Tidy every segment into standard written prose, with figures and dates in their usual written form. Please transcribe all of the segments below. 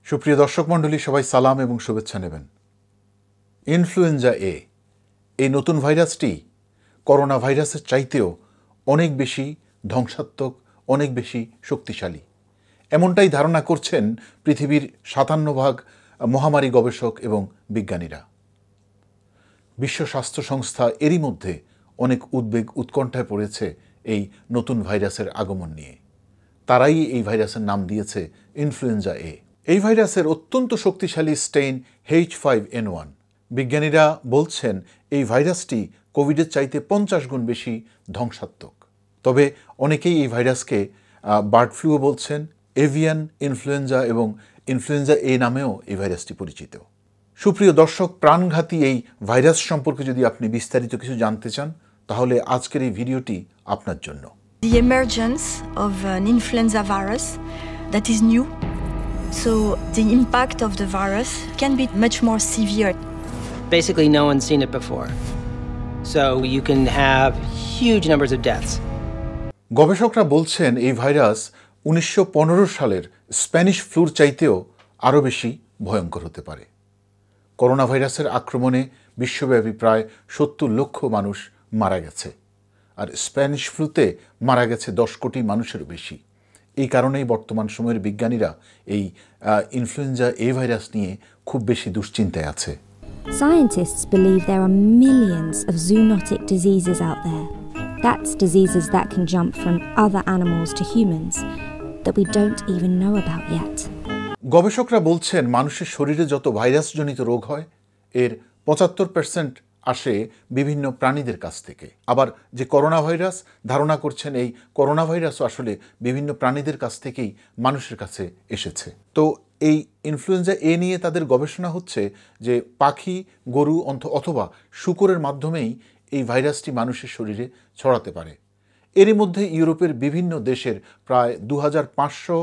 সুপ্রিয় দর্শক মণ্ডলী, সবাই সালাম এবং শুভেচ্ছা নেবেন। ইনফ্লুয়েঞ্জা এ এই নতুন ভাইরাসটি করোনা ভাইরাসের চাইতেও অনেক বেশি ধ্বংসাত্মক, অনেক বেশি শক্তিশালী, এমনটাই ধারণা করছেন পৃথিবীর ৫৭ মহামারী গবেষক এবং বিজ্ঞানীরা। বিশ্ব স্বাস্থ্য সংস্থা এরই মধ্যে অনেক উদ্বেগ উৎকণ্ঠায় পড়েছে এই নতুন ভাইরাসের আগমন নিয়ে। তারাই এই ভাইরাসের নাম দিয়েছে ইনফ্লুয়েঞ্জা এ। এই ভাইরাসের অত্যন্ত শক্তিশালী স্টেইন H5N1। বিজ্ঞানীরা বলছেন এই ভাইরাসটি কোভিডের চাইতে ৫০ গুণ বেশি ধ্বংসাত্মক। তবে অনেকেই এই ভাইরাসকে বার্ড ফ্লুও বলছেন, এভিয়ান ইনফ্লুয়েঞ্জা এবং ইনফ্লুয়েঞ্জা এ নামেও এই ভাইরাসটি পরিচিত। সুপ্রিয় দর্শক, প্রাণঘাতী এই ভাইরাস সম্পর্কে যদি আপনি বিস্তারিত কিছু জানতে চান, তাহলে আজকের এই ভিডিওটি আপনার জন্য। The emergence of an influenza virus that is new, so the impact of the virus can be much more severe. Basically, no one's seen it before, so you can have huge numbers of deaths. গবেষকরা বলছেন এই virus ১৯১৫ সালের Spanish floor চাইতেও আরও বেশি ভয়ঙ্কর হতে পারে। করোনা ভাইরাসের আক্রমণে বিশ্বব্যাপী প্রায় ৭০ লক্ষ মানুষ মারা গেছে, আর স্প্যানিশ ফ্লুতে মারা গেছে ১০ কোটি মানুষেরও বেশি। এই কারণেই বর্তমান সময়ের বিজ্ঞানীরা এই ইনফ্লুয়েঞ্জা এ ভাইরাস নিয়ে খুব বেশি দুশ্চিন্তায় আছে। Scientists believe there are millions of zoonotic diseases out there. That's diseases that can jump from other animals to humans that we don't even know about yet. গবেষকরা বলছেন মানুষের শরীরে যত ভাইরাসজনিত রোগ হয় এর ৭৫% আসে বিভিন্ন প্রাণীদের কাছ থেকে। আবার যে করোনা ভাইরাস ধারণা করছেন, এই করোনা ভাইরাসও আসলে বিভিন্ন প্রাণীদের কাছ থেকেই মানুষের কাছে এসেছে। তো এই ইনফ্লুয়েঞ্জা এ নিয়ে তাদের গবেষণা হচ্ছে যে পাখি, গরু অথবা শূকরের মাধ্যমেই এই ভাইরাসটি মানুষের শরীরে ছড়াতে পারে। এরই মধ্যে ইউরোপের বিভিন্ন দেশের প্রায় ২৫০০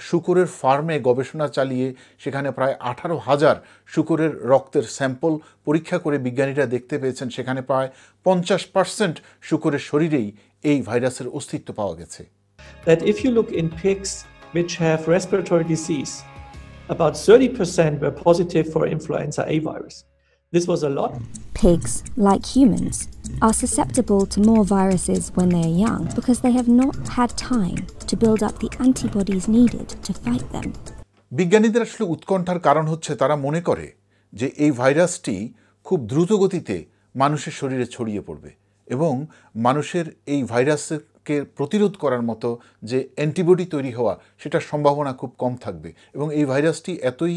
শূকরের ফার্মে গবেষণা চালিয়ে সেখানে প্রায় ১৮,০০০ শূকরের রক্তের স্যাম্পল পরীক্ষা করে বিজ্ঞানীরা দেখতে পেয়েছেন সেখানে প্রায় ৫০% শূকরের শরীরেই এই ভাইরাসের অস্তিত্ব পাওয়া গেছে। That if you look in pigs which have respiratory disease, about 30% were positive for influenza A virus. This was a lot. Pigs, like humans, are susceptible to more viruses when they are young because they have not had time to build up the antibodies needed to fight them. বিজ্ঞানীদের আসলে উৎকণ্ঠার কারণ হচ্ছে তারা মনে করে যে এই ভাইরাসটি খুব দ্রুত গতিতে মানুষের শরীরে ছড়িয়ে পড়বে এবং মানুষের এই ভাইরাসকে প্রতিরোধ করার মতো যে অ্যান্টিবডি তৈরি হওয়া সেটার সম্ভাবনা খুব কম থাকবে এবং এই ভাইরাসটি এতই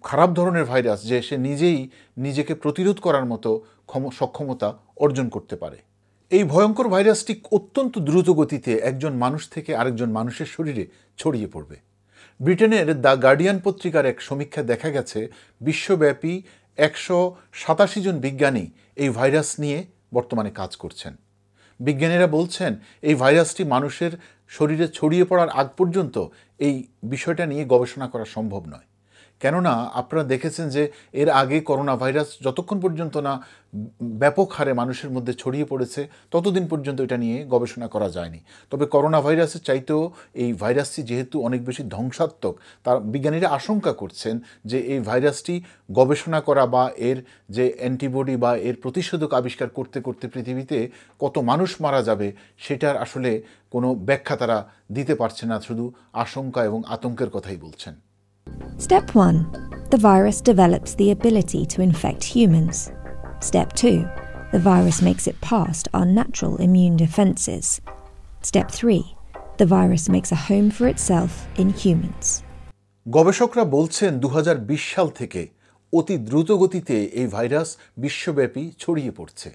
খারাপ ধরনের ভাইরাস যে সে নিজেই নিজেকে প্রতিরোধ করার মতো সক্ষমতা অর্জন করতে পারে। এই ভয়ঙ্কর ভাইরাসটি অত্যন্ত দ্রুত গতিতে একজন মানুষ থেকে আরেকজন মানুষের শরীরে ছড়িয়ে পড়বে। ব্রিটেনের দ্য গার্ডিয়ান পত্রিকার এক সমীক্ষা দেখা গেছে বিশ্বব্যাপী ১৮৭ জন বিজ্ঞানী এই ভাইরাস নিয়ে বর্তমানে কাজ করছেন। বিজ্ঞানীরা বলছেন এই ভাইরাসটি মানুষের শরীরে ছড়িয়ে পড়ার আগ পর্যন্ত এই বিষয়টা নিয়ে গবেষণা করা সম্ভব নয়। কেননা আপনারা দেখেছেন যে এর আগে করোনা ভাইরাস যতক্ষণ পর্যন্ত না ব্যাপক হারে মানুষের মধ্যে ছড়িয়ে পড়েছে ততদিন পর্যন্ত এটা নিয়ে গবেষণা করা যায়নি। তবে করোনা ভাইরাসের চাইতেও এই ভাইরাসটি যেহেতু অনেক বেশি ধ্বংসাত্মক, তার বিজ্ঞানীরা আশঙ্কা করছেন যে এই ভাইরাসটি গবেষণা করা বা এর যে অ্যান্টিবডি বা এর প্রতিষেধক আবিষ্কার করতে করতে পৃথিবীতে কত মানুষ মারা যাবে সেটার আসলে কোনো ব্যাখ্যা তারা দিতে পারছে না, শুধু আশঙ্কা এবং আতঙ্কের কথাই বলছেন। Step 1. The virus develops the ability to infect humans. Step 2. The virus makes it past our natural immune defenses. Step 3. The virus makes a home for itself in humans. গবেষকরা বলছেন ২০২০ সাল থেকে অতি দ্রুত গতিতে এই ভাইরাস বিশ্বব্যাপী ছড়িয়ে পড়ছে।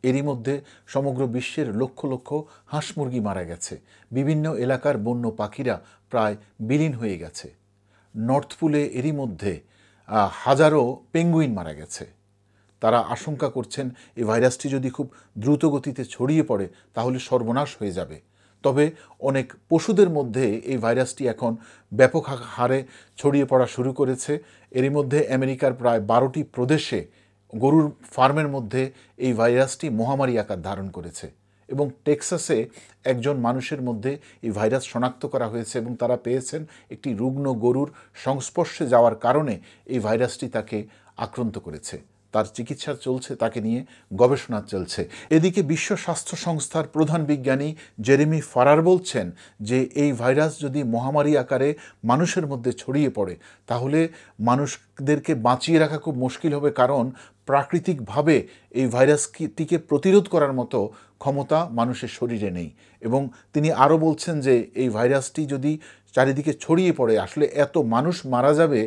এরই মধ্যে সমগ্র বিশ্বের লক্ষ লক্ষ হাঁস মুরগি মারা গেছে, বিভিন্ন এলাকার বন্য পাখিরা প্রায় বিলীন হয়ে গেছে। নর্থ পুলে এরই মধ্যে হাজারো পেঙ্গুইন মারা গেছে। তারা আশঙ্কা করছেন এই ভাইরাসটি যদি খুব দ্রুত গতিতে ছড়িয়ে পড়ে তাহলে সর্বনাশ হয়ে যাবে। তবে অনেক পশুদের মধ্যে এই ভাইরাসটি এখন ব্যাপক হারে ছড়িয়ে পড়া শুরু করেছে। এরই মধ্যে আমেরিকার প্রায় ১২টি প্রদেশে গরুর ফার্মের মধ্যে এই ভাইরাসটি মহামারী আকার ধারণ করেছে এবং টেক্সাসে একজন মানুষের মধ্যে এই ভাইরাস শনাক্ত করা হয়েছে এবং তারা পেয়েছেন একটি রুগ্ন গরুর সংস্পর্শে যাওয়ার কারণে এই ভাইরাসটি তাকে আক্রান্ত করেছে। তার চিকিৎসা চলছে, তাকে নিয়ে গবেষণা চলছে। এদিকে বিশ্ব স্বাস্থ্য সংস্থার প্রধান বিজ্ঞানী জেরেমি ফারার বলছেন যে এই ভাইরাস যদি মহামারী আকারে মানুষের মধ্যে ছড়িয়ে পড়ে তাহলে মানুষদেরকে বাঁচিয়ে রাখা খুব মুশকিল হবে, কারণ প্রাকৃতিকভাবে এই ভাইরাসটিকে প্রতিরোধ করার মতো ক্ষমতা মানুষের শরীরে নেই। এবং তিনি আরও বলছেন যে এই ভাইরাসটি যদি চারিদিকে ছড়িয়ে পড়ে আসলে এত মানুষ মারা যাবে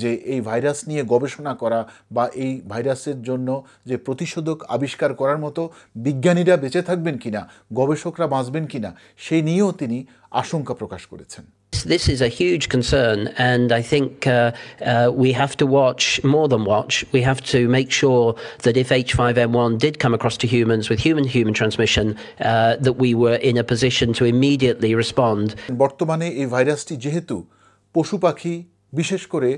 যে এই ভাইরাস নিয়ে গবেষণা করা বা এই ভাইরাসের জন্য যে প্রতিষেধক আবিষ্কার করার মতো বিজ্ঞানীরা বেঁচে থাকবেন কিনা, গবেষকরা বাঁচবেন কিনা, সেই নিয়েও তিনি আশঙ্কা প্রকাশ করেছেন। This is a huge concern, and I think we have to watch, more than watch, we have to make sure that if H5N1 did come across to humans with human-to-human transmission, that we were in a position to immediately respond. বর্তমানে এই ভাইরাসটি যেহেতু পশু পাখি, বিশেষ করে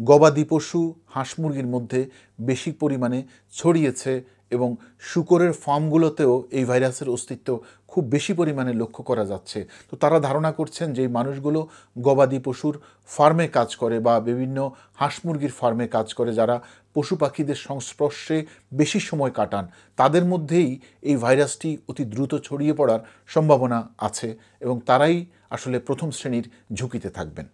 গবাদি পশু, হাঁস মুরগির মধ্যে বেশি পরিমাণে ছড়িয়েছে এবং শূকরের ফার্মগুলোতেও এই ভাইরাসের অস্তিত্ব খুব বেশি পরিমাণে লক্ষ্য করা যাচ্ছে। তো তারা ধারণা করছেন যে এই মানুষগুলো গবাদি পশুর ফার্মে কাজ করে বা বিভিন্ন হাঁস মুরগির ফার্মে কাজ করে, যারা পশু পাখিদের সংস্পর্শে বেশি সময় কাটান, তাদের মধ্যেই এই ভাইরাসটি অতি দ্রুত ছড়িয়ে পড়ার সম্ভাবনা আছে এবং তারাই আসলে প্রথম শ্রেণীর ঝুঁকিতে থাকবেন।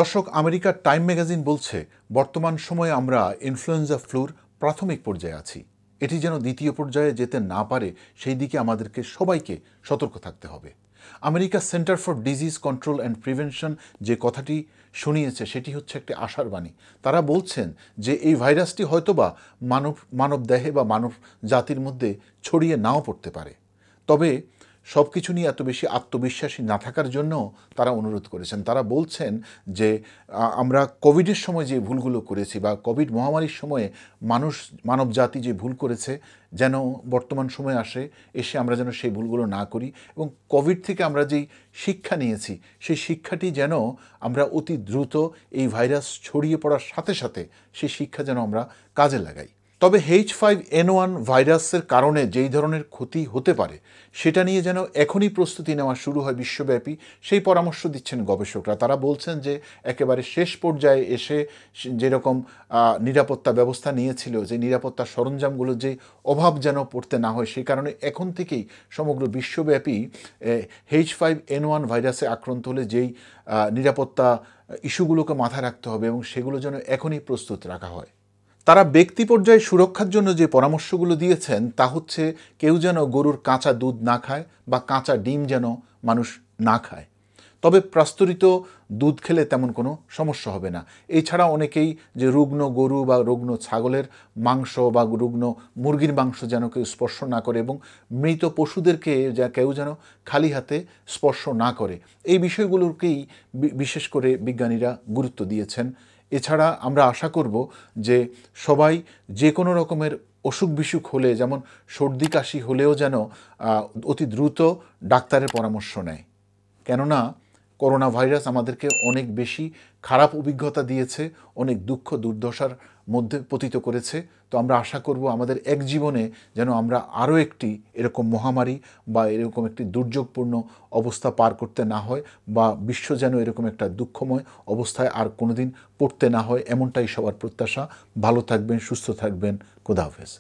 দর্শক, আমেরিকার টাইম ম্যাগাজিন বলছে বর্তমান সময়ে আমরা ইনফ্লুয়েঞ্জা ফ্লুর প্রাথমিক পর্যায়ে আছি। এটি যেন দ্বিতীয় পর্যায়ে যেতে না পারে সেই দিকে আমাদেরকে সবাইকে সতর্ক থাকতে হবে। America centre for disease control and prevention যে কথাটি শুনিয়েছে সেটি হচ্ছে একটি আশার বাণী। তারা বলছেন যে এই ভাইরাসটি হয়তোবা মানব দেহে বা মানব জাতির মধ্যে ছড়িয়ে নাও পড়তে পারে, তবে সব কিছু নিয়ে এত বেশি আত্মবিশ্বাসী না থাকার জন্য তারা অনুরোধ করেছেন। তারা বলছেন যে আমরা কোভিডের সময় যে ভুলগুলো করেছি বা কোভিড মহামারীর সময়ে মানব জাতি যে ভুল করেছে, যেন বর্তমান সময়ে এসে আমরা যেন সেই ভুলগুলো না করি এবং কোভিড থেকে আমরা যেই শিক্ষা নিয়েছি সেই শিক্ষাটি যেন আমরা অতি দ্রুত এই ভাইরাস ছড়িয়ে পড়ার সাথে সাথে সেই শিক্ষা যেন আমরা কাজে লাগাই। তবে H5N1 ভাইরাসের কারণে যেই ধরনের ক্ষতি হতে পারে সেটা নিয়ে যেন এখনই প্রস্তুতি নেওয়া শুরু হয় বিশ্বব্যাপী, সেই পরামর্শ দিচ্ছেন গবেষকরা। তারা বলছেন যে একেবারে শেষ পর্যায়ে এসে যেরকম নিরাপত্তা ব্যবস্থা নিয়েছিল, যে নিরাপত্তা সরঞ্জামগুলো যে অভাব যেন পড়তে না হয়, সেই কারণে এখন থেকেই সমগ্র বিশ্বব্যাপী H5N1 ভাইরাসে আক্রান্ত হলে যেই নিরাপত্তা ইস্যুগুলোকে মাথায় রাখতে হবে এবং সেগুলো যেন এখনই প্রস্তুত রাখা হয়। তারা ব্যক্তি পর্যায়ে সুরক্ষার জন্য যে পরামর্শগুলো দিয়েছেন তা হচ্ছে কেউ যেন গরুর কাঁচা দুধ না খায় বা কাঁচা ডিম যেন মানুষ না খায়। তবে প্রস্তুরিত দুধ খেলে তেমন কোনো সমস্যা হবে না। এছাড়া অনেকেই যে রুগ্ন গরু বা রুগ্ন ছাগলের মাংস বা রুগ্ন মুরগির মাংস যেন কেউ স্পর্শ না করে এবং মৃত পশুদেরকে কেউ যেন খালি হাতে স্পর্শ না করে, এই বিষয়গুলোকেই বিশেষ করে বিজ্ঞানীরা গুরুত্ব দিয়েছেন। এছাড়া আমরা আশা করব যে সবাই যে কোনো রকমের অসুখ বিসুখ হলে, যেমন সর্দি কাশি হলেও যেন অতি দ্রুত ডাক্তারের পরামর্শ নেয়, কেননা করোনা ভাইরাস আমাদেরকে অনেক বেশি খারাপ অভিজ্ঞতা দিয়েছে, অনেক দুঃখ দুর্দশার মধ্যে পতিত করেছে। তো আমরা আশা করব আমাদের এক জীবনে যেন আমরা আরও একটি এরকম মহামারী বা এরকম একটি দুর্যোগপূর্ণ অবস্থা পার করতে না হয় বা বিশ্ব যেন এরকম একটা দুঃখময় অবস্থায় আর কোনোদিন পড়তে না হয়, এমনটাই সবার প্রত্যাশা। ভালো থাকবেন, সুস্থ থাকবেন। খোদা হাফেজ।